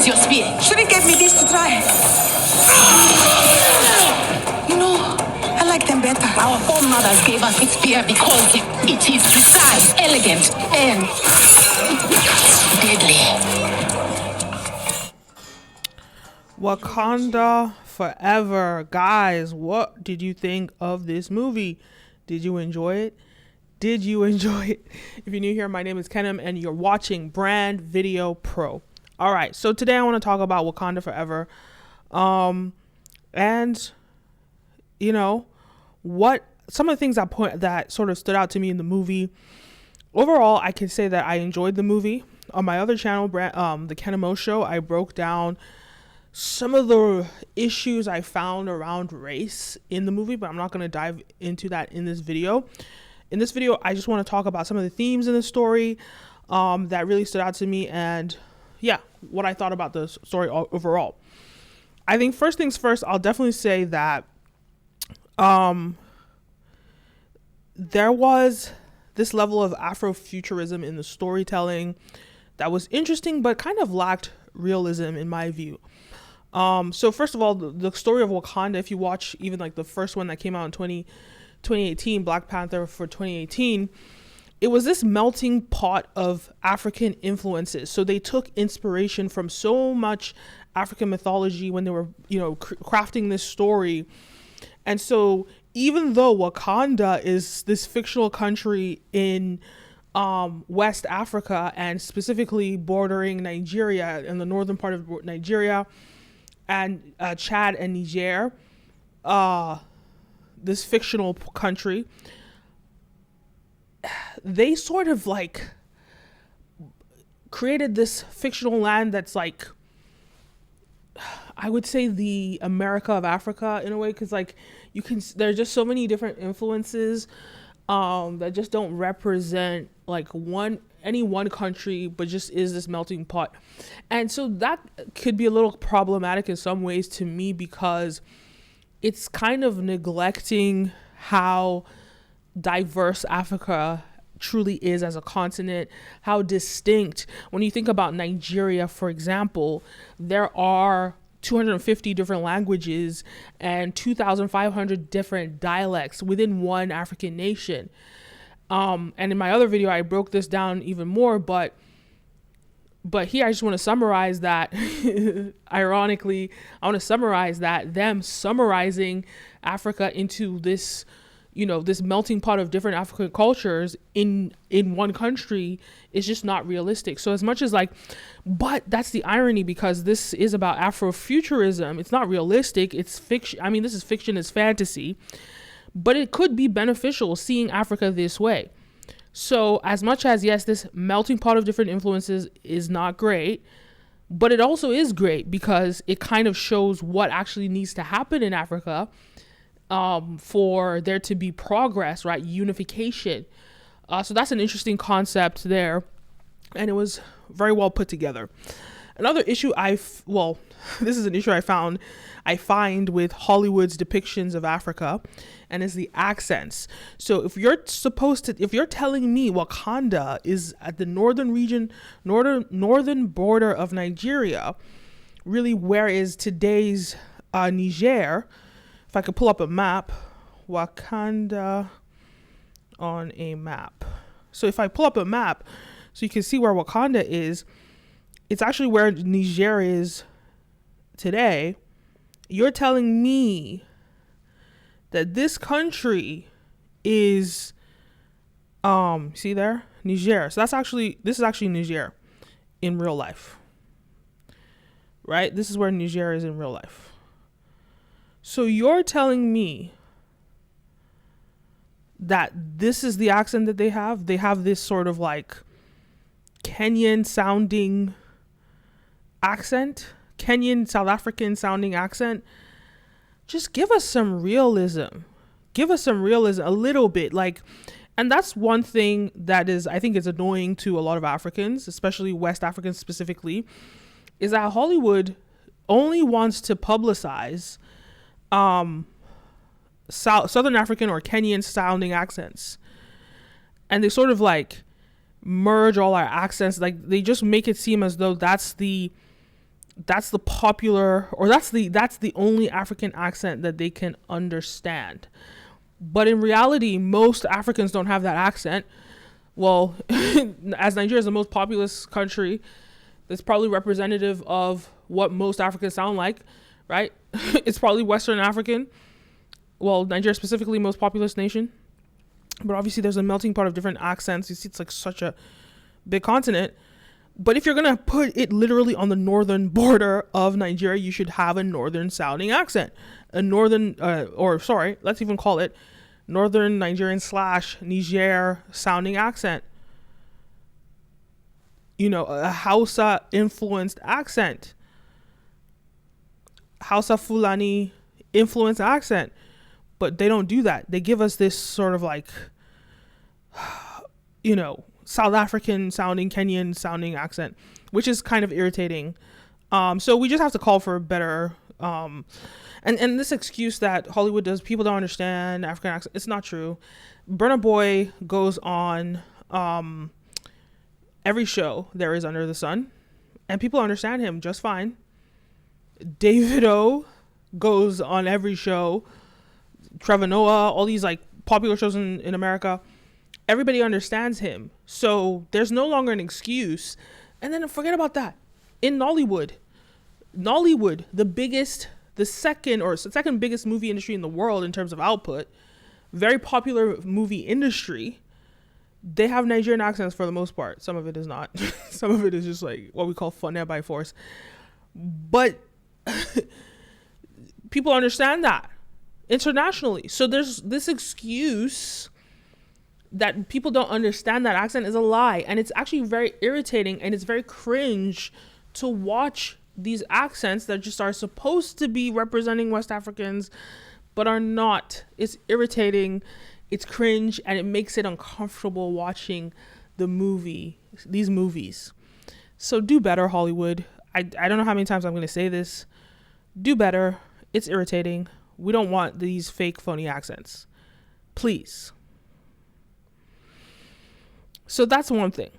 your spear? Shuri gave me this to try. You know, I like them better. Our foremothers gave us its spear because it is precise, elegant, and deadly. Wakanda Forever. Guys, what did you think of this movie? Did you enjoy it? Did you enjoy it? If you're new here, my name is Kenim and you're watching Brand Video Pro. All right, so today I want to talk about Wakanda Forever. And you know, what some of the things that sort of stood out to me in the movie. Overall, I can say that I enjoyed the movie. On my other channel, the KenimOba show, I broke down some of the issues I found around race in the movie, but I'm not going to dive into that in this video. In this video, I just want to talk about some of the themes in the story that really stood out to me, and yeah, what I thought about the story overall. I think first things first, I'll definitely say that there was this level of Afrofuturism in the storytelling that was interesting, but kind of lacked realism in my view. So first of all, the story of Wakanda, if you watch even like the first one that came out in 2018, Black Panther for 2018, it was this melting pot of African influences. So they took inspiration from so much African mythology when they were, crafting this story. And so even though Wakanda is this fictional country in West Africa and specifically bordering Nigeria, in the northern part of Nigeria, and Chad and Niger, this fictional country, they sort of like created this fictional land that's like, I would say the America of Africa in a way, because like there's just so many different influences that just don't represent like any one country, but just is this melting pot. And so that could be a little problematic in some ways to me, because it's kind of neglecting how diverse Africa truly is as a continent, how distinct. When you think about Nigeria, for example, there are 250 different languages and 2,500 different dialects within one African nation. And in my other video, I broke this down even more, but here I just want to summarize that. Ironically, I want to summarize that them summarizing Africa into this, this melting pot of different African cultures in one country is just not realistic. So as much as but that's the irony, because this is about Afrofuturism. It's not realistic. It's fiction. I mean, this is fiction, it's fantasy. But it could be beneficial seeing Africa this way. So as much as, yes, this melting pot of different influences is not great, but it also is great because it kind of shows what actually needs to happen in Africa for there to be progress, right? Unification. So that's an interesting concept there. And it was very well put together. Another issue this is an issue I find with Hollywood's depictions of Africa, and is the accents. So if you're telling me Wakanda is at the northern border of Nigeria, really where is today's Niger? If I could pull up a map, Wakanda on a map. So if I pull up a map, so you can see where Wakanda is, it's actually where Niger is today. You're telling me that this country is, see there? Niger. So this is actually Niger in real life. Right? This is where Niger is in real life. So you're telling me that this is the accent that they have? They have this sort of like Kenyan sounding accent, Kenyan, South African sounding accent. Just give us some realism. Give us some realism, a little bit. And that's one thing that I think is annoying to a lot of Africans, especially West Africans specifically, is that Hollywood only wants to publicize Southern African or Kenyan sounding accents. And they sort of merge all our accents. They just make it seem as though that's the That's the popular, or that's the only African accent that they can understand. But in reality, most Africans don't have that accent. Well, as Nigeria is the most populous country, it's probably representative of what most Africans sound like, right? It's probably Western African. Well, Nigeria specifically, most populous nation. But obviously there's a melting pot of different accents. You see, it's like such a big continent. But if you're going to put it literally on the northern border of Nigeria, you should have a northern sounding accent. A northern, let's even call it northern Nigerian / Niger sounding accent. You know, a Hausa influenced accent. Hausa Fulani influenced accent. But they don't do that. They give us this sort of like, you know, South African sounding, Kenyan sounding accent, which is kind of irritating. So we just have to call for a better, and this excuse that Hollywood does, people don't understand African accent, it's not true. Burna Boy goes on every show there is under the sun, and people understand him just fine. Davido goes on every show. Trevor Noah, all these like popular shows in America, everybody understands him. So there's no longer an excuse. And then forget about that. In Nollywood, the second biggest movie industry in the world in terms of output, very popular movie industry, they have Nigerian accents for the most part. Some of it is not. Some of it is just like what we call funny by force. But people understand that internationally. So there's this excuse that people don't understand that accent is a lie. And it's actually very irritating, and it's very cringe to watch these accents that just are supposed to be representing West Africans but are not. It's irritating, it's cringe, and it makes it uncomfortable watching these movies. So do better, Hollywood. I don't know how many times I'm going to say this. Do better. It's irritating. We don't want these fake phony accents. Please. So that's one thing.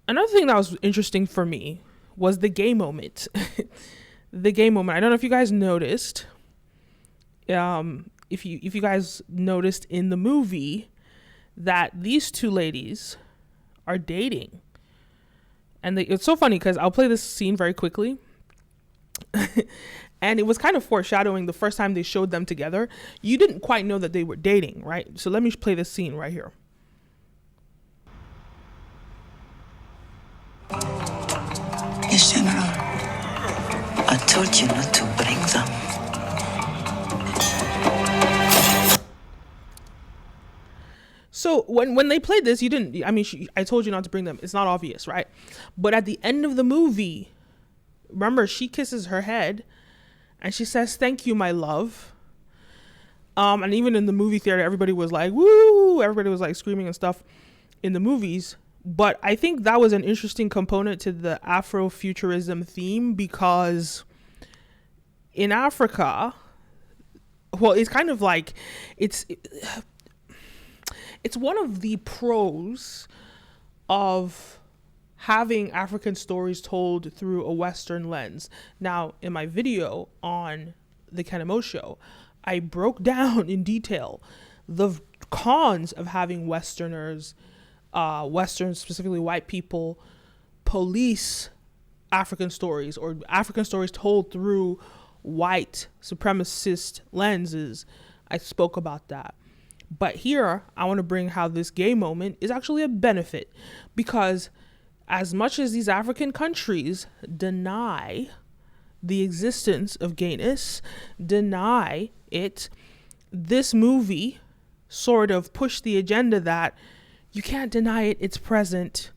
Another thing that was interesting for me was the gay moment. The gay moment. I don't know if you guys noticed. If you guys noticed in the movie that these two ladies are dating. And it's so funny because I'll play this scene very quickly. And it was kind of foreshadowing the first time they showed them together. You didn't quite know that they were dating, right? So let me play this scene right here. Yes, General. I told you not to bring them. So when they played this, you didn't, I mean, I told you not to bring them. It's not obvious, right? But at the end of the movie, remember, she kisses her head and she says, "Thank you, my love." And even in the movie theater, everybody was like, woo! Everybody was like screaming and stuff in the movies. But I think that was an interesting component to the Afrofuturism theme, because in Africa, well, it's kind of like, it's one of the pros of having African stories told through a Western lens. Now, in my video on the KenimOba show, I broke down in detail the cons of having Westerners, Westerns, specifically white people, police African stories, or African stories told through white supremacist lenses. I spoke about that. But here, I want to bring how this gay moment is actually a benefit, because as much as these African countries deny the existence of gayness, deny it, this movie sort of pushed the agenda that you can't deny it, it's present.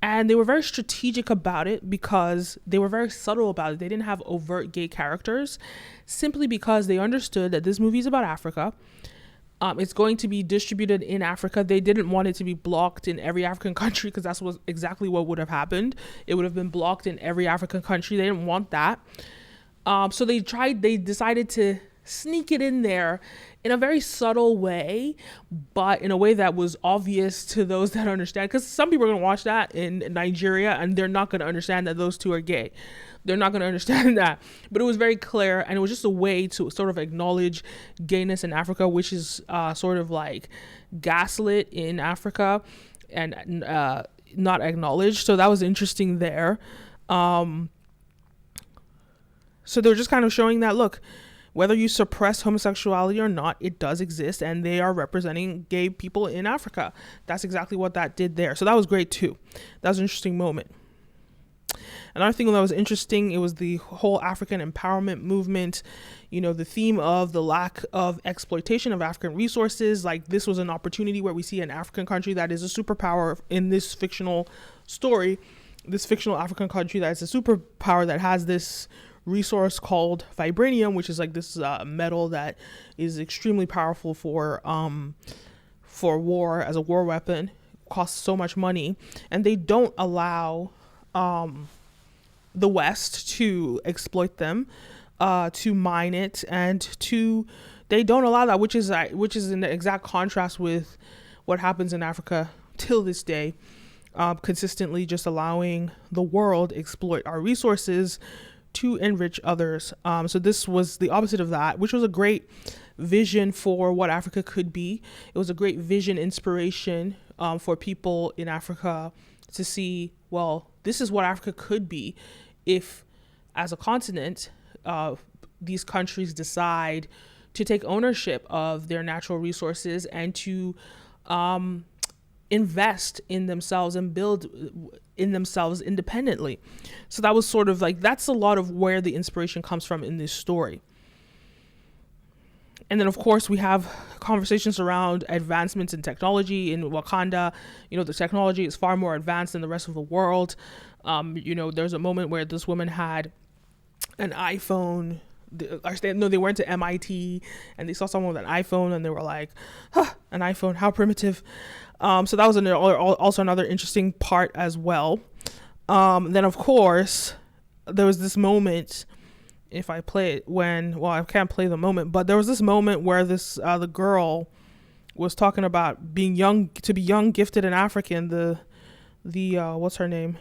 And they were very strategic about it, because they were very subtle about it. They didn't have overt gay characters, simply because they understood that this movie is about Africa. It's going to be distributed in Africa. They didn't want it to be blocked in every African country, because that's exactly what would have happened. It would have been blocked in every African country. They didn't want that. So they decided to sneak it in there in a very subtle way, but in a way that was obvious to those that understand. Because some people are going to watch that in Nigeria and they're not going to understand that those two are gay. They're not going to understand that. But it was very clear, and it was just a way to sort of acknowledge gayness in Africa, which is sort of like gaslit in Africa and not acknowledged. So that was interesting there. So they're just kind of showing that, look, whether you suppress homosexuality or not, it does exist, and they are representing gay people in Africa. That's exactly what that did there. So that was great too. That was an interesting moment. Another thing that was interesting, it was the whole African empowerment movement, you know, the theme of the lack of exploitation of African resources. Like, this was an opportunity where we see an African country that is a superpower in this fictional story, this fictional African country that is a superpower that has this resource called Vibranium, which is like this metal that is extremely powerful for war, as a war weapon. Costs so much money, and they don't allow the West to exploit them, to mine it, and they don't allow that, which is in the exact contrast with what happens in Africa till this day, consistently just allowing the world exploit our resources to enrich others. So this was the opposite of that, which was a great vision for what Africa could be. It was a great vision, inspiration for people in Africa to see, well, this is what Africa could be if, as a continent, these countries decide to take ownership of their natural resources and to invest in themselves and build in themselves independently. So that was sort of like, that's a lot of where the inspiration comes from in this story. And then, of course, we have conversations around advancements in technology in Wakanda. You know, the technology is far more advanced than the rest of the world. You know, there's a moment where this woman had an iPhone. They went to MIT and they saw someone with an iPhone and they were like, an iPhone, how primitive. So that was also another interesting part as well. Then, of course, there was this moment, if I play it, I can't play the moment, but there was this moment where the girl was talking about being young, gifted, and African. The what's her name?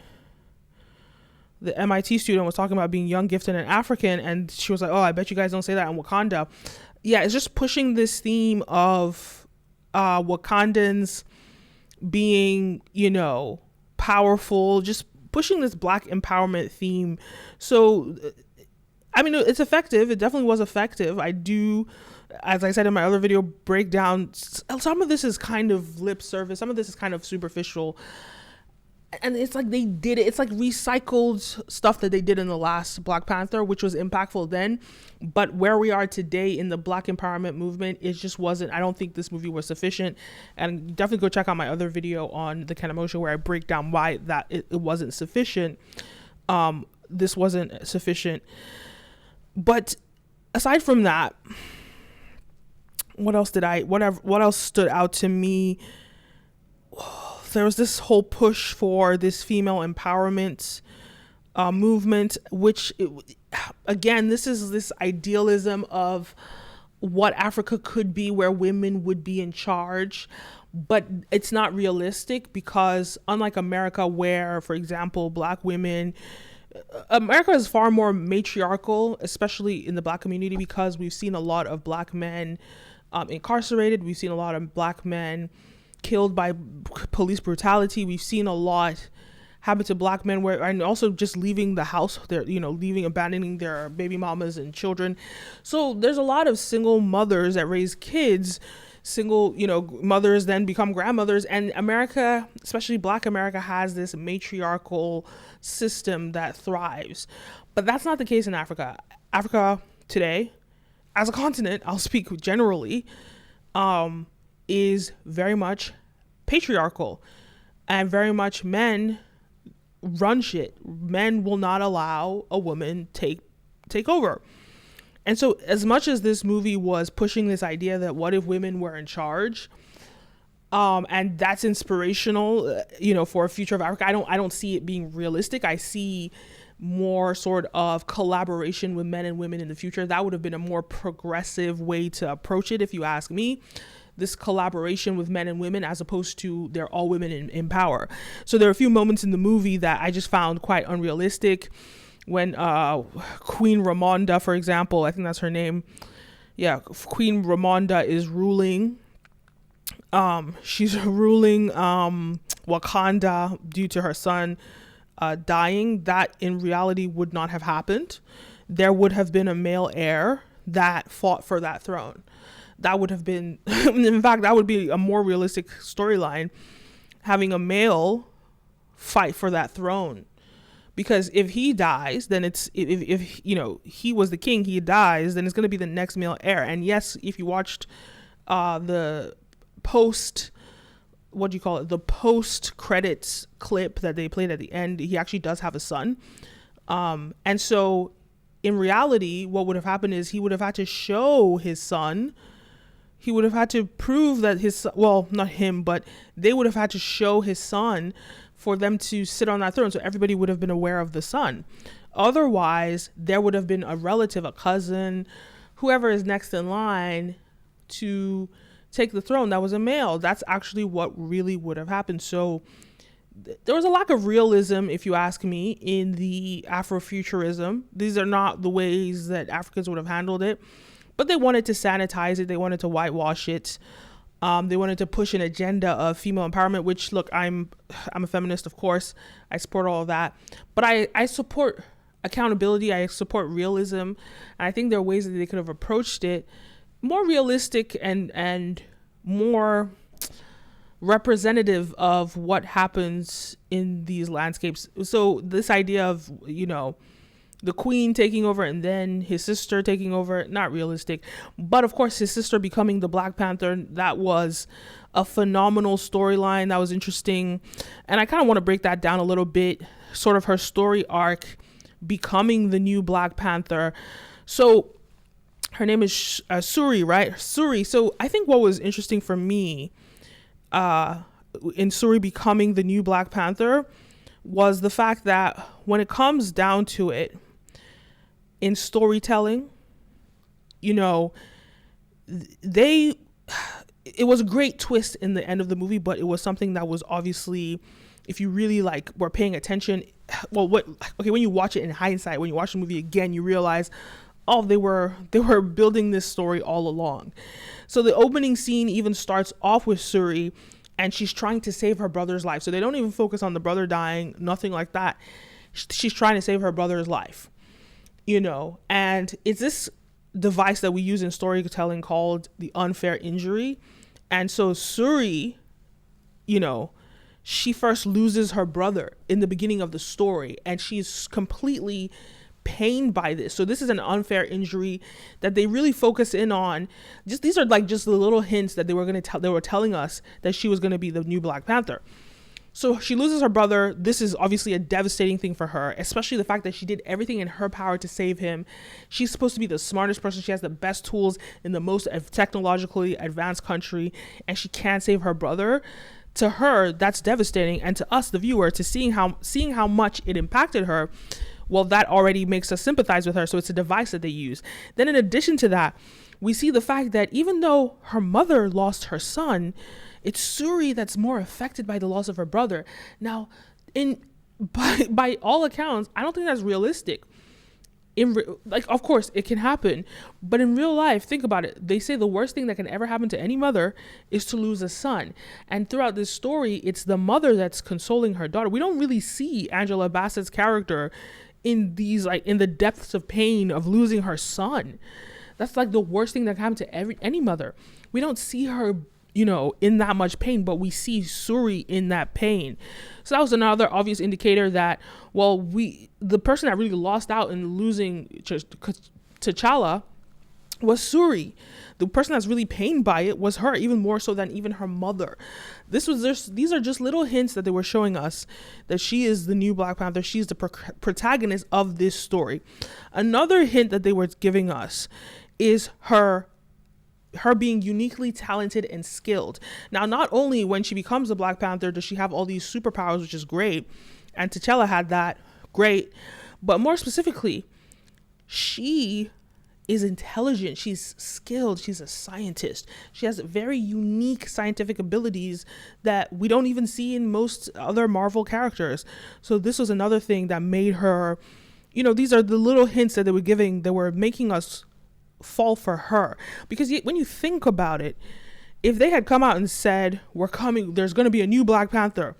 The MIT student was talking about being young, gifted, and African, and she was like, "Oh, I bet you guys don't say that in Wakanda." Yeah, it's just pushing this theme of Wakandans being, you know, powerful, just pushing this Black empowerment theme. So, I mean, it's effective. It definitely was effective. I do, as I said in my other video, break down. Some of this is kind of lip service. Some of this is kind of superficial. And it's like they did it. It's like recycled stuff that they did in the last Black Panther, which was impactful then. But where we are today in the Black empowerment movement, it just wasn't. I don't think this movie was sufficient. And definitely go check out my other video on the KenimOba where I break down why that it wasn't sufficient. This wasn't sufficient. But aside from that, what else stood out to me? There was this whole push for this female empowerment movement, which, again, this is this idealism of what Africa could be, where women would be in charge. But it's not realistic because, unlike America, where, for example, Black women, America is far more matriarchal, especially in the Black community, because we've seen a lot of Black men incarcerated. We've seen a lot of Black men killed by police brutality. We've seen a lot happen to Black men, and also just leaving the house, abandoning their baby mamas and children. So there's a lot of single mothers that raise kids, mothers then become grandmothers. And America, especially Black America, has this matriarchal system that thrives. But that's not the case in Africa. Africa today, as a continent, I'll speak generally, is very much patriarchal, and very much men run shit. Men will not allow a woman take over. And so, as much as this movie was pushing this idea that what if women were in charge, and that's inspirational, for a future of Africa, I don't see it being realistic. I see more sort of collaboration with men and women in the future. That would have been a more progressive way to approach it, if you ask me. This collaboration with men and women, as opposed to they're all women in power. So there are a few moments in the movie that I just found quite unrealistic. When Queen Ramonda, for example, I think that's her name. Yeah, Queen Ramonda is ruling. She's ruling Wakanda due to her son dying. That in reality would not have happened. There would have been a male heir that fought for that throne. That would have been, in fact, that would be a more realistic storyline, having a male fight for that throne. Because if he dies, then it's, if you know, he was the king, he dies, then it's going to be the next male heir. And yes, if you watched the post credits clip that they played at the end, he actually does have a son. And so in reality, what would have happened is he would have had to show his son. He would have had to prove that well, not him, but they would have had to show his son for them to sit on that throne. So everybody would have been aware of the son. Otherwise, there would have been a relative, a cousin, whoever is next in line to take the throne that was a male. That's actually what really would have happened. So there was a lack of realism, if you ask me, in the Afrofuturism. These are not the ways that Africans would have handled it. But they wanted to sanitize it. They wanted to whitewash it. They wanted to push an agenda of female empowerment, which, look, I'm a feminist, of course. I support all of that. But I support accountability. I support realism. And I think there are ways that they could have approached it more realistic and more representative of what happens in these landscapes. So this idea of, you know, the queen taking over and then his sister taking over, not realistic. But of course, his sister becoming the Black Panther, that was a phenomenal storyline. That was interesting. And I kind of want to break that down a little bit, sort of her story arc, becoming the new Black Panther. So her name is Shuri, right? Shuri. So I think what was interesting for me in Shuri becoming the new Black Panther was the fact that when it comes down to it, in storytelling, you know, it was a great twist in the end of the movie, but it was something that was obviously, if you really were paying attention, when you watch it in hindsight, when you watch the movie again, you realize, oh, they were building this story all along. So the opening scene even starts off with Shuri, and she's trying to save her brother's life. So they don't even focus on the brother dying, nothing like that. She's trying to save her brother's life, you know, and it's this device that we use in storytelling called the unfair injury. And so Shuri, you know, she first loses her brother in the beginning of the story, and she's completely pained by this. So this is an unfair injury that they really focus in on. These are just the little hints that they were telling us that she was going to be the new Black Panther. So she loses her brother. This is obviously a devastating thing for her, especially the fact that she did everything in her power to save him. She's supposed to be the smartest person. She has the best tools in the most technologically advanced country, and she can't save her brother. To her, that's devastating. And to us, the viewer, to seeing how much it impacted her, well, that already makes us sympathize with her. So it's a device that they use. Then in addition to that, we see the fact that even though her mother lost her son, it's Shuri that's more affected by the loss of her brother. Now, by all accounts, I don't think that's realistic. Of course, it can happen. But in real life, think about it. They say the worst thing that can ever happen to any mother is to lose a son. And throughout this story, it's the mother that's consoling her daughter. We don't really see Angela Bassett's character in in the depths of pain of losing her son. That's the worst thing that can happen to any mother. We don't see her, you know, in that much pain, but we see Shuri in that pain. So that was another obvious indicator that, well, the person that really lost out in losing T'Challa was Shuri. The person that's really pained by it was her, even more so than even her mother. These are just little hints that they were showing us that she is the new Black Panther. She's the protagonist of this story. Another hint that they were giving us is her being uniquely talented and skilled. Now, not only when she becomes the Black Panther does she have all these superpowers, which is great, and T'Challa had that, great, But more specifically, she is intelligent, she's skilled, she's a scientist. She has very unique scientific abilities that we don't even see in most other Marvel characters. So this was another thing that made her, these are the little hints that they were giving that were making us fall for her. Because when you think about it, if they had come out and said, there's going to be a new Black Panther,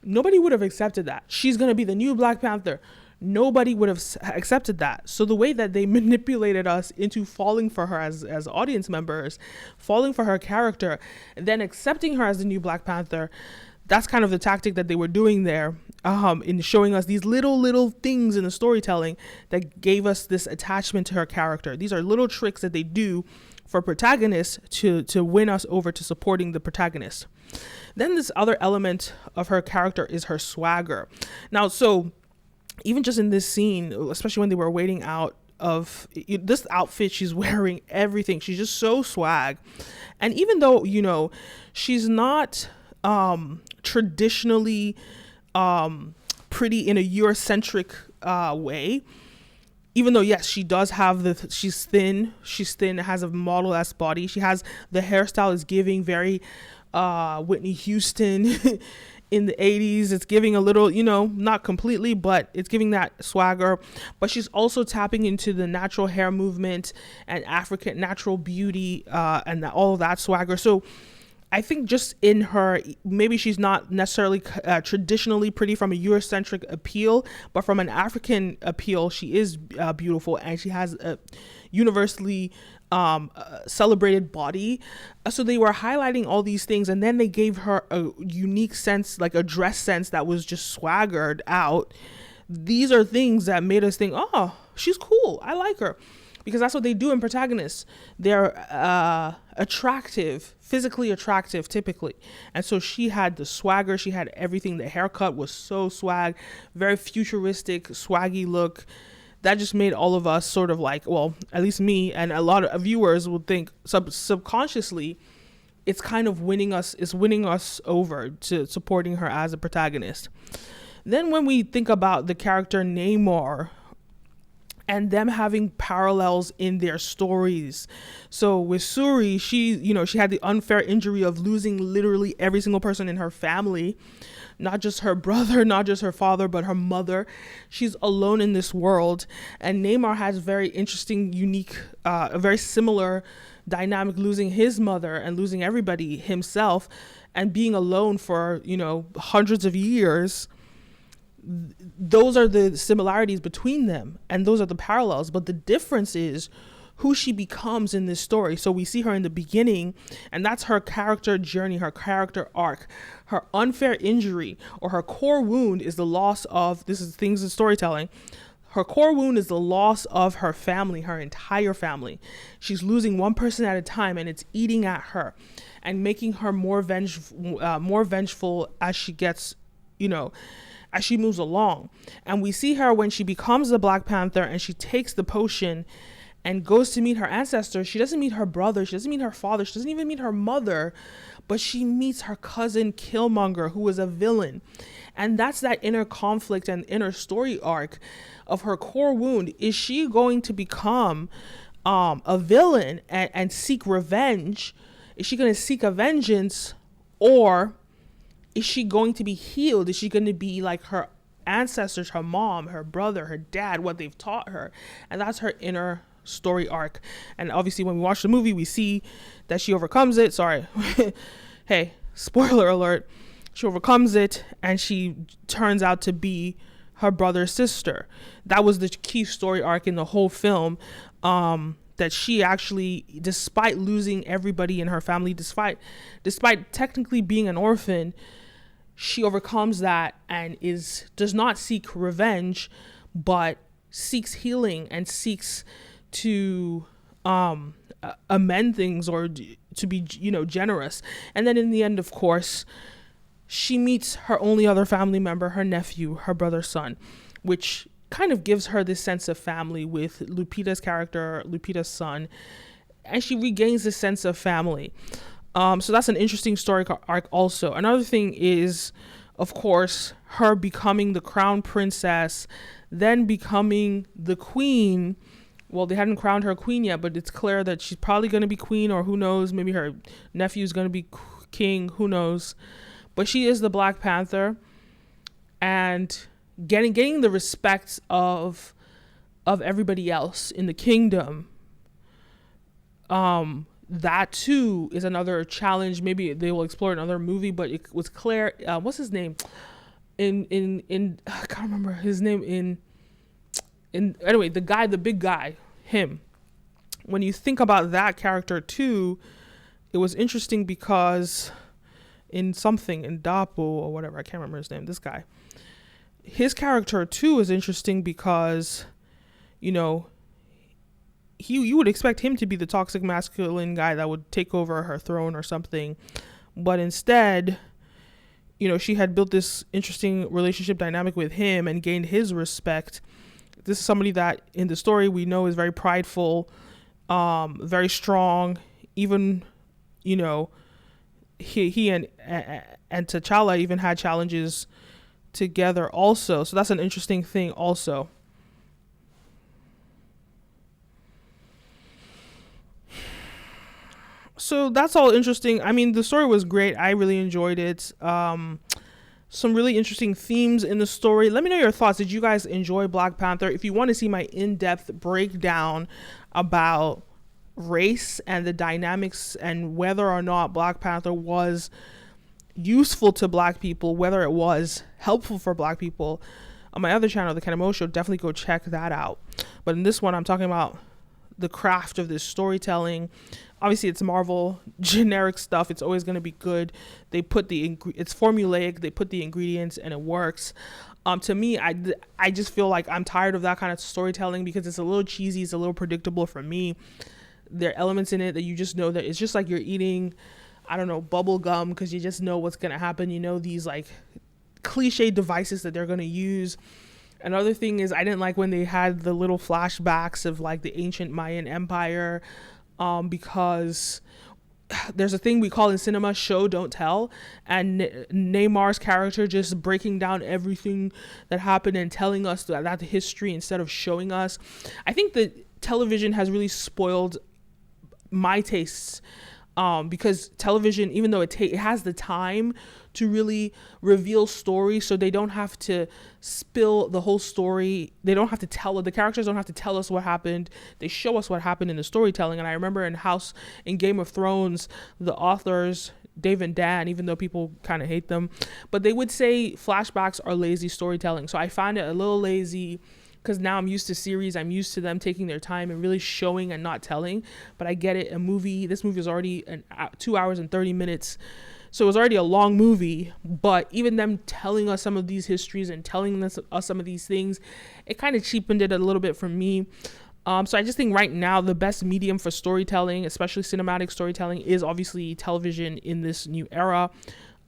nobody would have accepted that. She's going to be the new Black Panther. Nobody would have accepted that. So the way that they manipulated us into falling for her as audience members, falling for her character, and then accepting her as the new Black Panther, that's kind of the tactic that they were doing there, in showing us these little things in the storytelling that gave us this attachment to her character. These are little tricks that they do for protagonists to win us over to supporting the protagonist. Then this other element of her character is her swagger. Now, so even just in this scene, especially when they were waiting out of this outfit she's wearing, everything, she's just so swag. And even though, she's not traditionally pretty in a Eurocentric way, even though, yes, she does have she's thin, has a model-esque body. She has, the hairstyle is giving very Whitney Houston in the 80s. It's giving a little, not completely, but it's giving that swagger. But she's also tapping into the natural hair movement and African natural beauty and all of that swagger. So I think just in her, maybe she's not necessarily traditionally pretty from a Eurocentric appeal, but from an African appeal, she is beautiful, and she has a universally celebrated body. So they were highlighting all these things, and then they gave her a unique sense, like a dress sense that was just swaggered out. These are things that made us think, oh, she's cool, I like her. Because that's what they do in protagonists. They're attractive, physically attractive, typically. And so she had the swagger, she had everything. The haircut was so swag, very futuristic, swaggy look. That just made all of us sort of like, well, at least me and a lot of viewers would think subconsciously, it's kind of winning us over to supporting her as a protagonist. Then when we think about the character Namor, and them having parallels in their stories. So with Shuri, she had the unfair injury of losing literally every single person in her family, not just her brother, not just her father, but her mother. She's alone in this world. And Namor has very interesting, unique, a very similar dynamic, losing his mother and losing everybody himself and being alone for, hundreds of years. Those are the similarities between them, and those are the parallels, but the difference is who she becomes in this story. So we see her in the beginning, and that's her character journey, her character arc. Her unfair injury or her core wound is the loss of, this is things in storytelling, her core wound is the loss of her family, her entire family. She's losing one person at a time, and it's eating at her and making her more vengeful as she gets, as she moves along. And we see her when she becomes the Black Panther and she takes the potion and goes to meet her ancestors. She doesn't meet her brother, she doesn't meet her father, she doesn't even meet her mother, but she meets her cousin Killmonger, who is a villain. And that's that inner conflict and inner story arc of her core wound. Is she going to become a villain and seek revenge? Is she going to seek a vengeance, or is she going to be healed? Is she going to be like her ancestors, her mom, her brother, her dad, what they've taught her? And that's her inner story arc. And obviously when we watch the movie, we see that she overcomes it. Sorry. Hey, spoiler alert. She overcomes it, and she turns out to be her brother's sister. That was the key story arc in the whole film. That she actually, despite losing everybody in her family, despite technically being an orphan, she overcomes that and does not seek revenge, but seeks healing and seeks to amend things, or to be, generous. And then in the end, of course, she meets her only other family member, her nephew, her brother's son, which kind of gives her this sense of family with Lupita's character, Lupita's son, and she regains this sense of family. So that's an interesting story arc also. Another thing is of course, her becoming the crown princess, then becoming the queen. Well, they hadn't crowned her queen yet, but it's clear that she's probably going to be queen, or who knows, maybe her nephew's going to be king, who knows. But she is the Black Panther, and getting the respect of everybody else in the kingdom. That too is another challenge. Maybe they will explore another movie, but it was clear. What's his name? In I can't remember his name. In anyway, the big guy, him. When you think about that character too, it was interesting because in Dapo or whatever, I can't remember his name. This guy, his character too is interesting because, you know, you would expect him to be the toxic masculine guy that would take over her throne or something, but instead, you know, she had built this interesting relationship dynamic with him and gained his respect. This is somebody that in the story we know is very prideful, very strong. Even, you know, he and T'Challa even had challenges together also. So that's an interesting thing also. So that's all interesting. I mean, the story was great. I really enjoyed it. Some really interesting themes in the story. Let me know your thoughts. Did you guys enjoy Black Panther? If you want to see my in-depth breakdown about race and the dynamics and whether or not Black Panther was useful to Black people, whether it was helpful for Black people, on my other channel, the KenimOba Show, definitely go check that out. But in this one, I'm talking about the craft of this storytelling. Obviously, it's Marvel generic stuff. It's always going to be good. They put it's formulaic. They put the ingredients and it works. To me, I just feel like I'm tired of that kind of storytelling because it's a little cheesy. It's a little predictable for me. There are elements in it that you just know that it's just like you're eating, I don't know, bubble gum, because you just know what's going to happen. You know, these like cliche devices that they're going to use. Another thing is I didn't like when they had the little flashbacks of like the ancient Mayan Empire, because there's a thing we call in cinema show don't tell, and Neymar's character just breaking down everything that happened and telling us that history instead of showing us. I think that television has really spoiled my tastes, because television, even though it has the time to really reveal stories, so they don't have to spill the whole story. They don't have to the characters don't have to tell us what happened. They show us what happened in the storytelling. And I remember in Game of Thrones, the authors, Dave and Dan, even though people kind of hate them, but they would say flashbacks are lazy storytelling. So I find it a little lazy, because now I'm used to series. I'm used to them taking their time and really showing and not telling. But I get it. This movie is already 2 hours and 30 minutes. So it was already a long movie, but even them telling us some of these histories and telling us some of these things, it kind of cheapened it a little bit for me. So I just think right now the best medium for storytelling, especially cinematic storytelling, is obviously television in this new era.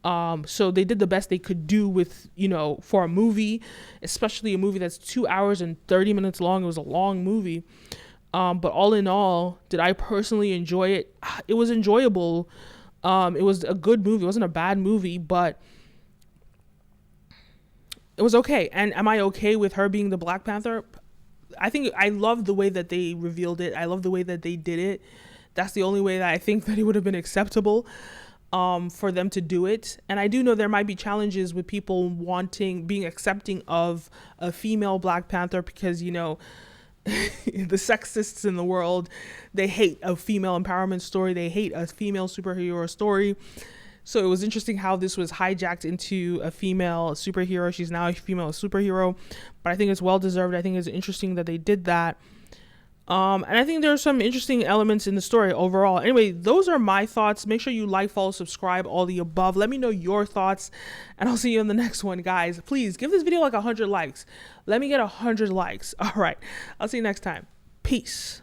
So they did the best they could do with, you know, for a movie, especially a movie that's 2 hours and 30 minutes long. It was a long movie. But all in all, did I personally enjoy it? It was enjoyable. It was a good movie. It wasn't a bad movie, but it was okay. And am I okay with her being the Black Panther? I think I love the way that they revealed it. I love the way that they did it. That's the only way that I think that it would have been acceptable for them to do it. And I do know there might be challenges with people being accepting of a female Black Panther, because, you know, the sexists in the world, they hate a female empowerment story. They hate a female superhero story. So it was interesting how this was hijacked into a female superhero. She's now a female superhero, but I think it's well deserved. I think it's interesting that they did that. And I think there are some interesting elements in the story overall. Anyway, those are my thoughts. Make sure you like, follow, subscribe, all the above. Let me know your thoughts, and I'll see you in the next one, guys. Please give this video like 100 likes. Let me get 100 likes. All right. I'll see you next time. Peace.